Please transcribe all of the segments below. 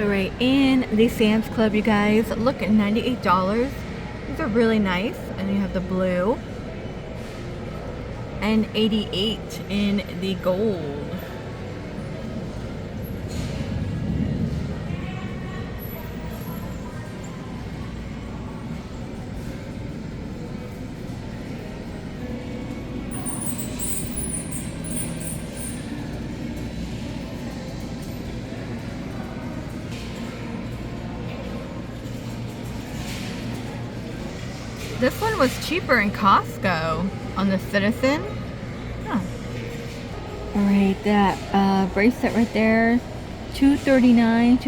Alright, in the Sam's Club, you guys, look at $98. These are really nice. And you have the blue. And 88 in the gold. This one was cheaper in Costco on the Citizen. Huh. Alright, that bracelet right there, $239.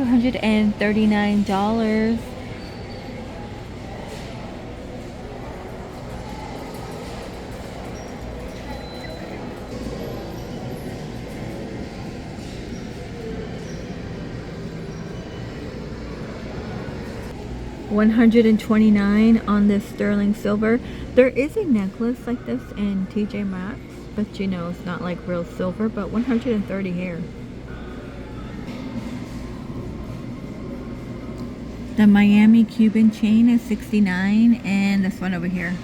$129 on this sterling silver. There is a necklace like this in TJ Maxx, but you know it's not like real silver, but $130 here. The Miami Cuban chain is $69, and this one over here.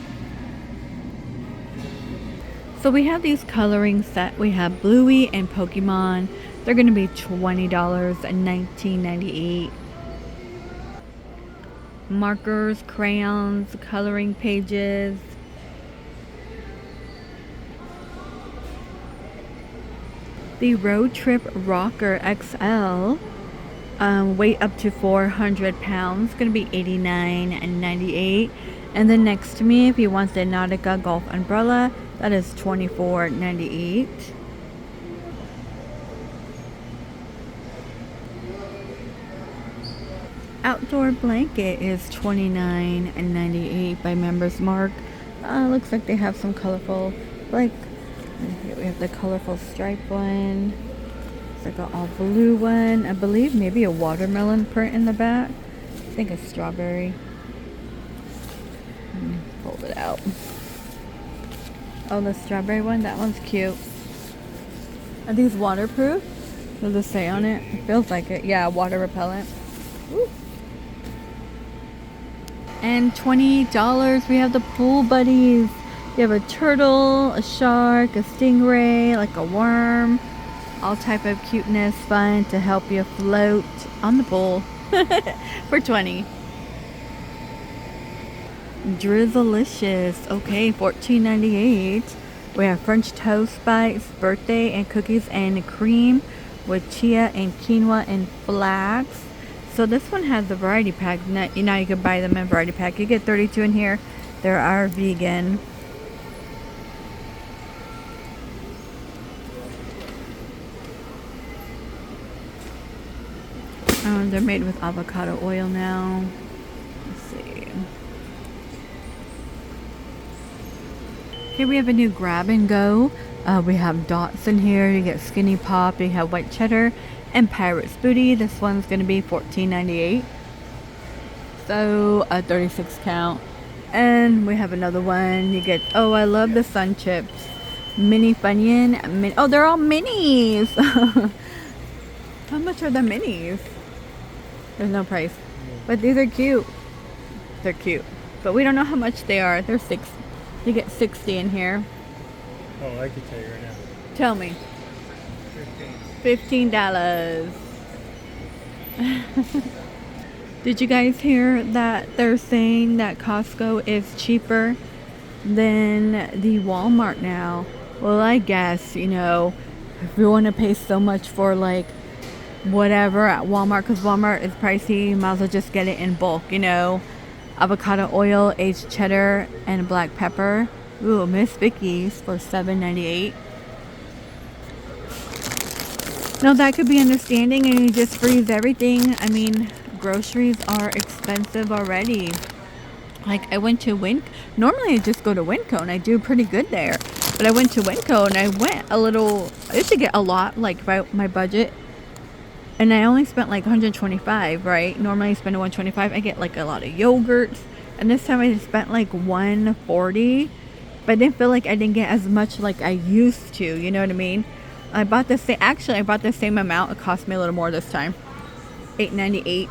So we have these coloring set. We have Bluey and Pokemon. They're going to be $20 and $19.98. Markers, crayons, coloring pages. The Road Trip Rocker XL, weight up to 400 pounds, gonna be $89.98. And then next to me, if you want the Nautica Golf Umbrella, that is $24.98. Outdoor blanket is $29.98 by Members Mark. Looks like they have some colorful, like, here we have the colorful stripe one. It's like an all blue one. I believe maybe a watermelon print in the back. I think a strawberry. Fold it out. Oh, the strawberry one, that one's cute. Are these waterproof? Does it say on it? It feels like it. Yeah, water repellent. Ooh. And $20, we have the Pool Buddies. You have a turtle, a shark, a stingray, like a worm. All type of cuteness, fun to help you float on the pool for $20. Drizzlicious, okay, $14.98. We have French Toast Bites, birthday and cookies and cream with chia and quinoa and flax. So this one has the variety pack. Now you can buy them in variety pack. You get 32 in here. They are vegan. They're made with avocado oil now. Let's see. Here we have a new grab and go. We have dots in here. You get skinny pop. You have white cheddar and Pirate's Booty. This one's going to be $14.98. So a 36 count. And we have another one. You get, oh, I love the Sun Chips. Mini Funyun. Oh, they're all minis. How much are the minis? There's no price. But these are cute. They're cute. But we don't know how much they are. They're six. You get 60 in here. Oh, I can tell you right now. Tell me. $15. Did you guys hear that they're saying that Costco is cheaper than the Walmart now? Well, I guess, you know, if you want to pay so much for like whatever at Walmart, because Walmart is pricey, you might as well just get it in bulk, you know. Avocado oil, aged cheddar, and black pepper. Ooh, Miss Vicky's for $7.98. Now that could be understanding and you just freeze everything. I mean, groceries are expensive already. Like I went to normally I just go to Winco and I do pretty good there. But I went to Winco and I went a little, I used to get a lot, like my budget. And I only spent like $125, right? Normally I spend $125. I get like a lot of yogurts. And this time I spent like $140. But I didn't feel like I didn't get as much like I used to. You know what I mean? I bought the same amount. It cost me a little more this time. $8.98.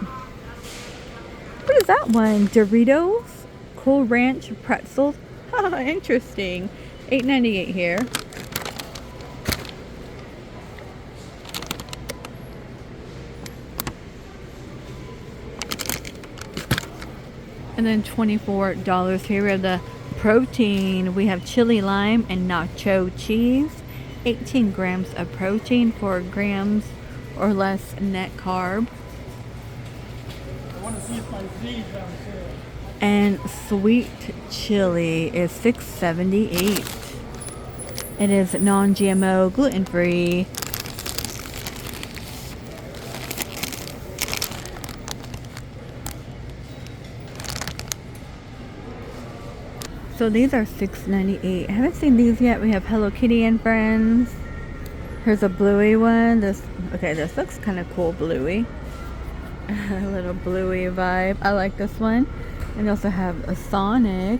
What is that one? Doritos Cool Ranch pretzels. Interesting. $8.98 here. And then $24 here. We have the protein. We have chili lime and nacho cheese. 18 grams of protein, 4 grams or less net carb. I want to see if my Z's on sale. And sweet chili is $6.78. It is non-GMO, gluten-free. So these are $6.98. I haven't seen these yet. We have Hello Kitty and Friends. Here's a bluey one. This looks kind of cool, bluey. A little bluey vibe. I like this one. And we also have a Sonic.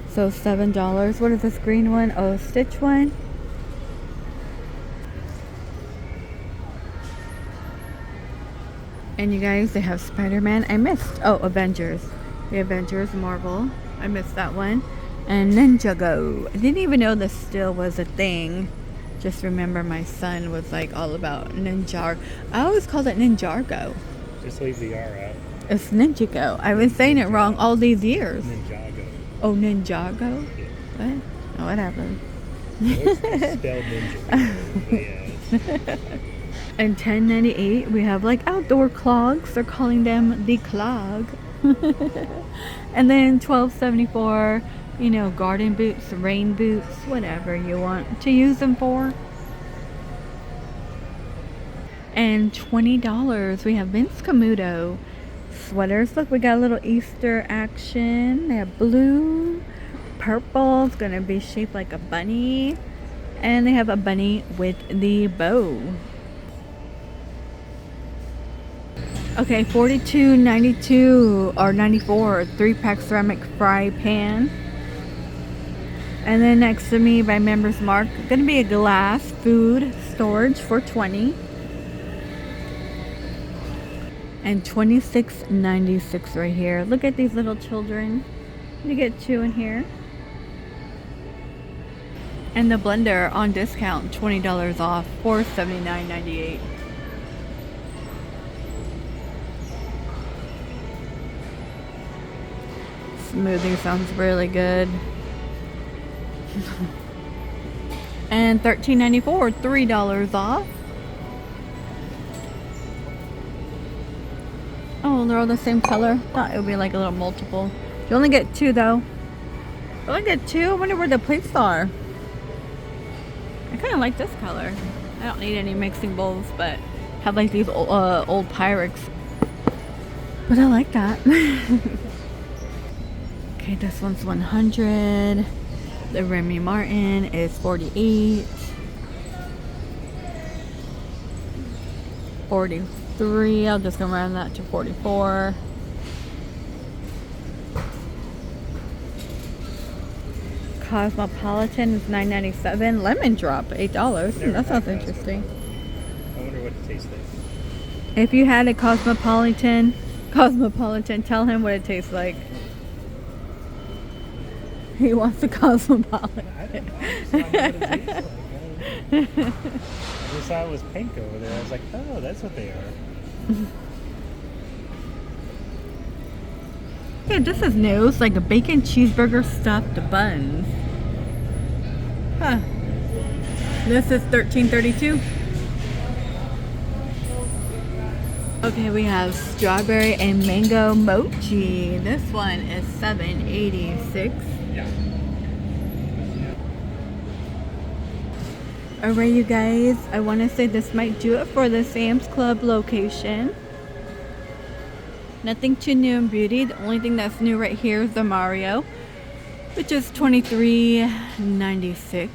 So $7. What is this green one? Oh, Stitch one. And you guys, they have Spider-Man. I missed. Oh, Avengers. The Avengers, Marvel. I missed that one. And Ninjago. I didn't even know this still was a thing. Just remember my son was like all about Ninjago. I always called it Ninjago. Just leave the R out. It's Ninjago. I've been saying it wrong all these years. Ninjago. Oh, Ninjago? Yeah. What? Oh, whatever. It's spelled Ninjago. Yeah. And $10.98, we have like outdoor clogs. They're calling them the clog. And then $12.74, you know, garden boots, rain boots, whatever you want to use them for. And $20, we have Vince Camuto sweaters. Look, we got a little Easter action. They have blue, purple. It's gonna be shaped like a bunny. And they have a bunny with the bow. Okay, $42.92 or $94, 3-pack ceramic fry pan. And then next to me by Members Mark, gonna be a glass food storage for $20. And $26.96 right here. Look at these little children. You get 2 in here. And the blender on discount, $20 off, $479.98. Smoothie sounds really good. And $13.94, $3 off. Oh, they're all the same color. Thought it would be like a little multiple. You only get 2 though. You only get 2. I wonder where the plates are. I kind of like this color. I don't need any mixing bowls, but have like these old Pyrex. But I like that. Okay, this one's 100. The Remy Martin is 48. 43. I'll just go around that to 44. Cosmopolitan is $9.97. Lemon Drop $8. That sounds interesting. I wonder what it tastes like. If you had a Cosmopolitan, tell him what it tastes like. He wants a Cosmopolitan. I don't know. I just wonder what it tastes like. I just thought it was pink over there. I was like, oh, that's what they are. Yeah, this is new. It's like a bacon cheeseburger stuffed buns. Huh. This is $13.32. Okay, we have strawberry and mango mochi. This one is $7.86. Yeah. Alright, you guys, I want to say this might do it for the Sam's Club location. Nothing too new in beauty. The only thing that's new right here is the Mario, which is $23.96.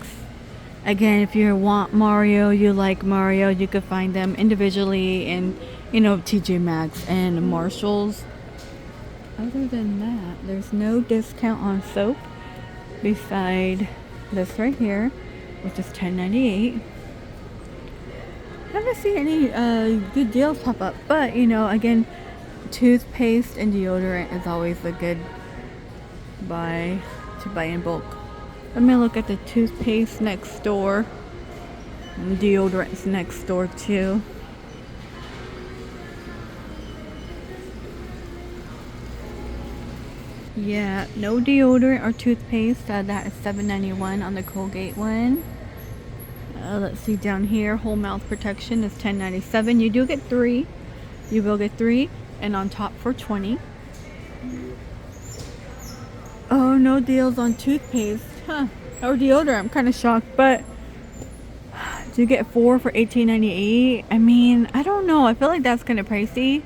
Again, if you want Mario, you like Mario, you could find them individually in, you know, TJ Maxx and Marshalls. Other than that, there's no discount on soap beside this right here, which is $10.98. haven't seen any good deals pop up. But you know, again, toothpaste and deodorant is always a good buy to buy in bulk. Let me look at the toothpaste next door. And deodorant's next door too. Yeah, no deodorant or toothpaste. That is $7.91 on the Colgate one. Let's see down here. Whole mouth protection is $10.97. You do get 3. You will get 3, and on top for 20. Oh, no deals on toothpaste, huh? Or deodorant. I'm kind of shocked, but do you get 4 for $18.98? I mean, I don't know. I feel like that's kind of pricey.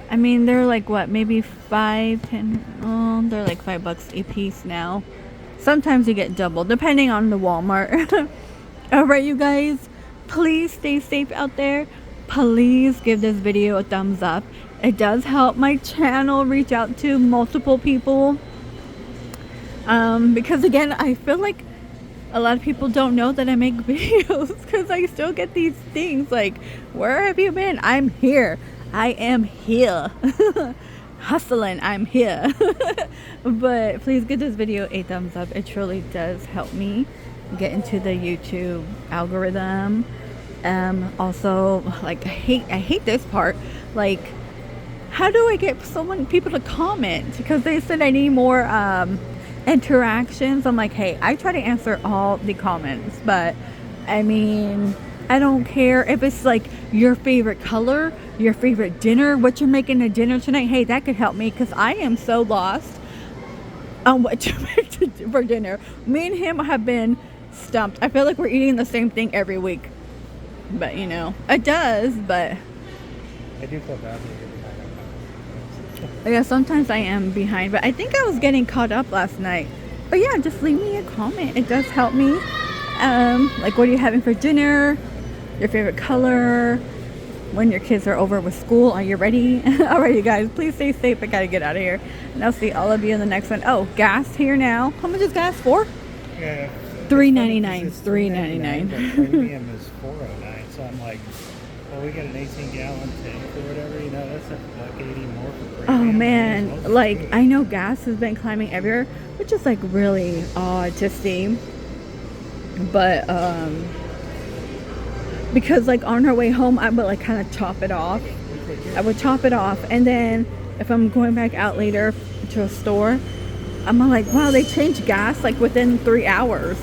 I mean, they're like what, maybe 5, 10. Oh, they're like $5 a piece now. Sometimes you get double, depending on the Walmart. All right, you guys, please stay safe out there. Please give this video a thumbs up. It does help my channel reach out to multiple people. Because again, I feel like a lot of people don't know that I make videos because I still get these things like, where have you been? I'm here. I am here. Hustling, I'm here. But please give this video a thumbs up. It truly does help me get into the YouTube algorithm. Also, like, I hate this part. Like, how do I get so many people to comment? Because they said I need more interactions. I'm like, hey, I try to answer all the comments, but I mean, I don't care if it's like your favorite color, your favorite dinner, what you're making a dinner tonight. Hey, that could help me because I am so lost on what to make for dinner. Me and him have been stumped. I feel like we're eating the same thing every week, but you know, it does. But I do feel bad. yeah, sometimes I am behind, but I think I was getting caught up last night. But yeah, just leave me a comment. It does help me. Like, what are you having for dinner? Your favorite color? When your kids are over with school, are you ready? Alright, you guys, please stay safe. I gotta get out of here. And I'll see all of you in the next one. Oh, gas here now. How much is gas for? Yeah. $3.99. $3.99. $3.99. The premium is $4.09. So I'm like, well, we got an 18-gallon tank or whatever. You know, that's $1.80 more for premium. Oh man, like, I know gas has been climbing everywhere, which is like really odd to see. But because like on our way home, I would like kind of top it off. I would top it off, and then if I'm going back out later to a store, I'm like, wow, they changed gas like within 3 hours.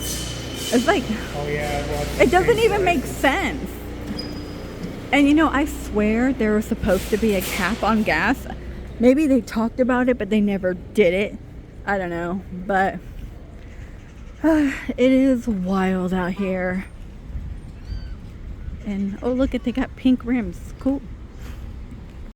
It's like, oh yeah, well, it doesn't even make sense. And you know, I swear there was supposed to be a cap on gas. Maybe they talked about it, but they never did it. I don't know, but it is wild out here. And oh, look, they got pink rims. Cool.